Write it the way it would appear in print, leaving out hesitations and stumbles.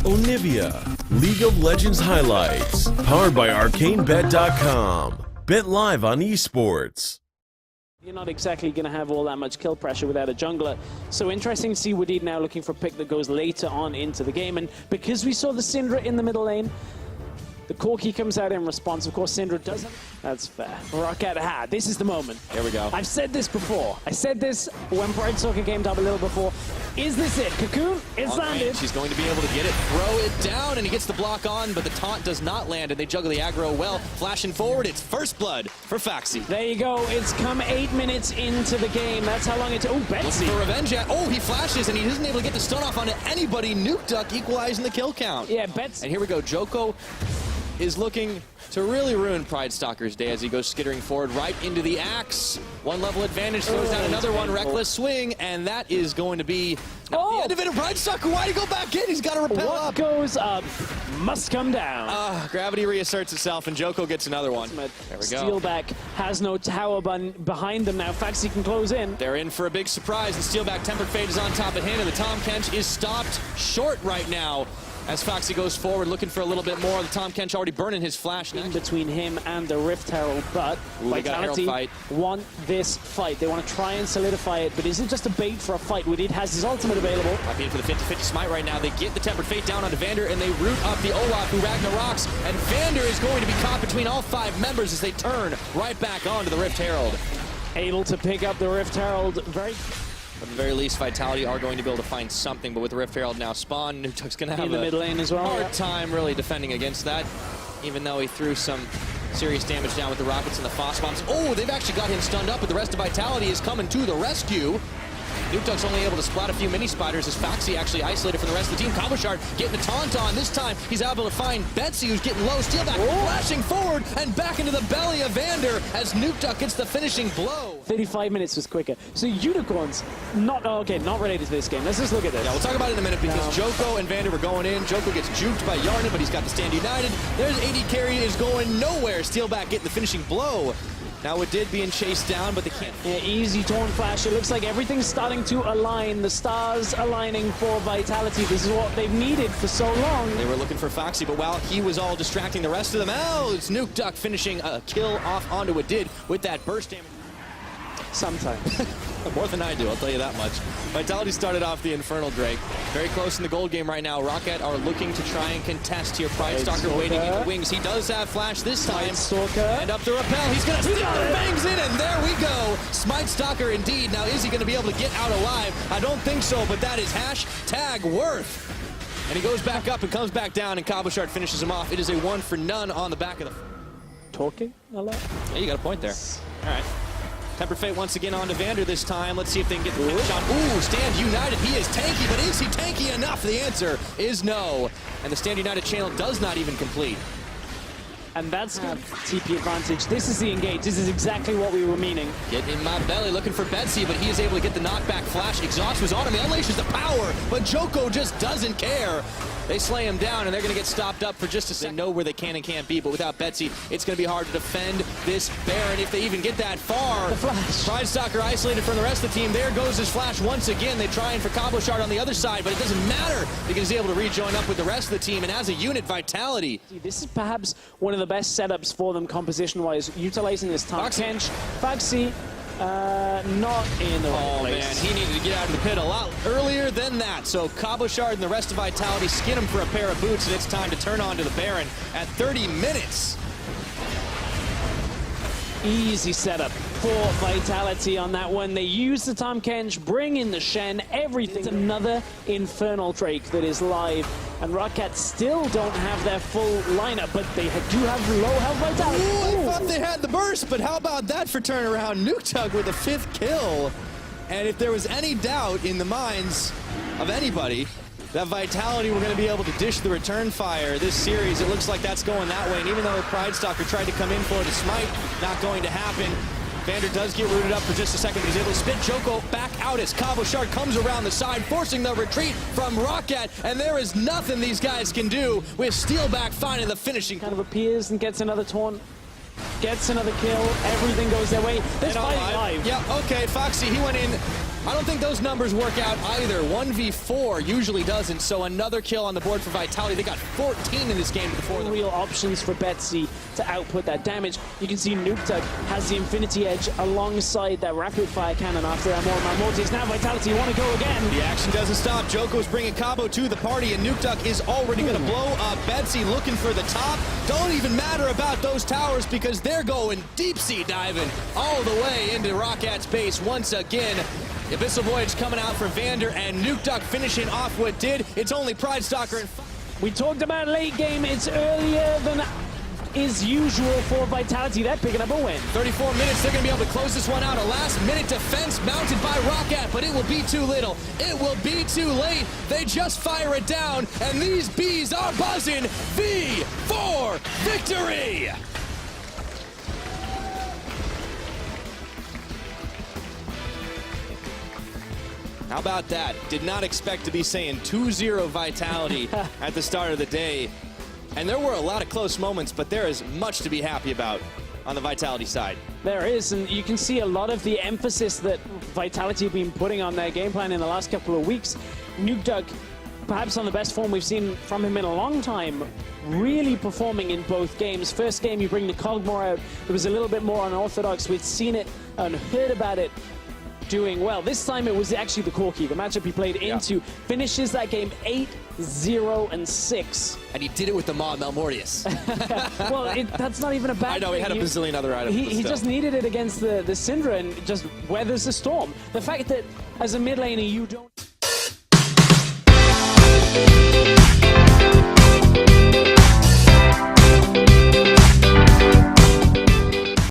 Onivia, League of Legends highlights, powered by ArcaneBet.com. Bet live on esports. You're not exactly going to have all that much kill pressure without a jungler. So interesting to see Wadid now looking for a pick that goes later on into the game. And because we saw the Syndra in the middle lane, the Corki comes out in response. Of course, Syndra doesn't. That's fair. Roccat, this is the moment. Here we go. I've said this before. I said this when Bright Soccer came up a little before. Is this it? Cocoon, it's landed. She's going to be able to get it, throw it down, and he gets the block on, but the taunt does not land, and they juggle the aggro well. Flashing forward, it's first blood for Foxy. There you go. It's come 8 minutes into the game. That's how long it took. Oh, Betsy. For revenge. Oh, he flashes, and he isn't able to get the stun off onto anybody. Nuke Duck equalizing the kill count. Yeah, Betsy. And here we go. Joko is looking to really ruin Pride Stalker's day as he goes skittering forward right into the axe. One level advantage, throws down another one, reckless swing, and that is going to be the end of it. Pride Stalker, why'd he go back in? He's got to repel up. What goes up must come down. Gravity reasserts itself, and Joko gets another one. There we go. Steelback has no tower behind them now. Foxy can close in. They're in for a big surprise, and Steelback Tempered Fate is on top of him, and the Tom Kench is stopped short right now. As Foxy goes forward, looking for a little bit more. The Tom Kench already burning his flash. In between him and the Rift Herald, but Vitality want this fight. They want to try and solidify it, but is it just a bait for a fight? Wadid has his ultimate available. Might be in for the 50-50 smite right now. They get the Tempered Fate down onto Vander, and they root up the Olaf, who Rocks, and Vander is going to be caught between all 5 members as they turn right back onto the Rift Herald. Able to pick up the Rift Herald very... At the very least, Vitality are going to be able to find something, but with the Rift Herald now spawned, Nukeduck's going to have in the mid lane as well. Hard time really defending against that, even though he threw some serious damage down with the rockets and the Foss bombs. Oh, they've actually got him stunned up, but the rest of Vitality is coming to the rescue. Nukeduck's only able to splat a few mini spiders as Foxy actually isolated from the rest of the team. Cabochard getting the taunt on. This time he's able to find Betsy, who's getting low. Steelback flashing forward and back into the belly of Vander as Nukeduck gets the finishing blow. 35 minutes was quicker. So Unicorns, not related to this game. Let's just look at this. Yeah, we'll talk about it in a minute because Joko and Vander were going in. Joko gets juked by Yarna, but he's got the stand united. There's AD carry is going nowhere. Steelback getting the finishing blow. Now it did being chased down, but they can't. Yeah, easy taunt flash. It looks like everything's starting to align. The stars aligning for Vitality. This is what they've needed for so long. They were looking for Foxy, but while he was all distracting the rest of them, it's Nuke Duck finishing a kill off onto Wadid with that burst damage. Sometimes. More than I do, I'll tell you that much. Vitality started off the Infernal Drake. Very close in the gold game right now. Roccat are looking to try and contest here. Pride Stalker waiting in the wings. He does have flash this time. And up the rappel. He's going to steal and bangs in, and there we go. Smite Stalker indeed. Now, is he going to be able to get out alive? I don't think so, but that is #worth. And he goes back up and comes back down, and Cabochard finishes him off. It is a 1 for none on the back of the... Talking a lot? Yeah, you got a point there. All right. Tempered Fate once again onto Vander this time. Let's see if they can get the shot. Ooh, Stand United. He is tanky, but is he tanky enough? The answer is no. And the Stand United channel does not even complete. And that's TP advantage. This is the engage. This is exactly what we were meaning. Get in my belly, looking for Betsy, but he is able to get the knockback flash. Exhaust was on him. He unleashes the power, but Joko just doesn't care. They slay him down, and they're going to get stopped up for just a second. They know where they can and can't be, but without Betsy, it's going to be hard to defend this Baron if they even get that far. The flash. Pride Stalker isolated from the rest of the team. There goes his flash once again. They try in for Cabochard on the other side, but it doesn't matter because he's able to rejoin up with the rest of the team, and as a unit, Vitality. This is perhaps one of the best setups for them composition-wise, utilizing this Tom Kench. Foxy, not in the right place. Man, he needed to get out of the pit a lot earlier than that. So Cabochard and the rest of Vitality skin him for a pair of boots, and it's time to turn on to the Baron at 30 minutes. Easy setup for Vitality on that one. They use the Tom Kench, bring in the Shen, everything. It's another Infernal Drake that is live. And Roccat still don't have their full lineup, but they do have low health Vitality. Ooh, I thought they had the burst, but how about that for turnaround? Nukeduck with a 5th kill. And if there was any doubt in the minds of anybody that Vitality were going to be able to dish the return fire this series, it looks like that's going that way. And even though Pride Stalker tried to come in for the smite, not going to happen. Vander does get rooted up for just a second, but he's able to spit Joko back out as Cabochard comes around the side, forcing the retreat from Roccat, and there is nothing these guys can do with Steelback finding the finishing. Kind of appears and gets another taunt. Gets another kill, everything goes their way. This fight live. Yeah, okay, Foxy, he went in I don't think those numbers work out either. 1v4 usually doesn't, so another kill on the board for Vitality. They got 14 in this game before the real options for Betsy to output that damage. You can see Nuketug has the Infinity Edge alongside that rapid fire cannon after Amor Mortis. Now Vitality want to go again. The action doesn't stop. Joko's bringing Cabo to the party, and Nuketug is already going to blow up Betsy, looking for the top. Don't even matter about those towers because they're going deep sea diving all the way into Rockat's base once again. Abyssal Voyage coming out for Vander, and Nuketug finishing off what did. It's only Pride Stalker. We talked about late game. It's earlier than is usual for Vitality. They're picking up a win. 34 minutes. They're going to be able to close this one out. A last-minute defense mounted by Roccat, but it will be too little. It will be too late. They just fire it down, and these bees are buzzing. V4 victory! How about that? Did not expect to be saying 2-0 Vitality at the start of the day. And there were a lot of close moments, but there is much to be happy about on the Vitality side. There is, and you can see a lot of the emphasis that Vitality have been putting on their game plan in the last couple of weeks. Nuketug, perhaps on the best form we've seen from him in a long time, really performing in both games. First game, you bring the Cogmore out. It was a little bit more unorthodox. We'd seen it and heard about it doing well. This time it was actually the Corki, the matchup he played into, finishes that game 8-0-6. And he did it with the Maw Melmortius. Well, that's not even a bad I know, he had a bazillion other items. He just needed it against the Syndra and just weathers the storm. The fact that as a mid laner you don't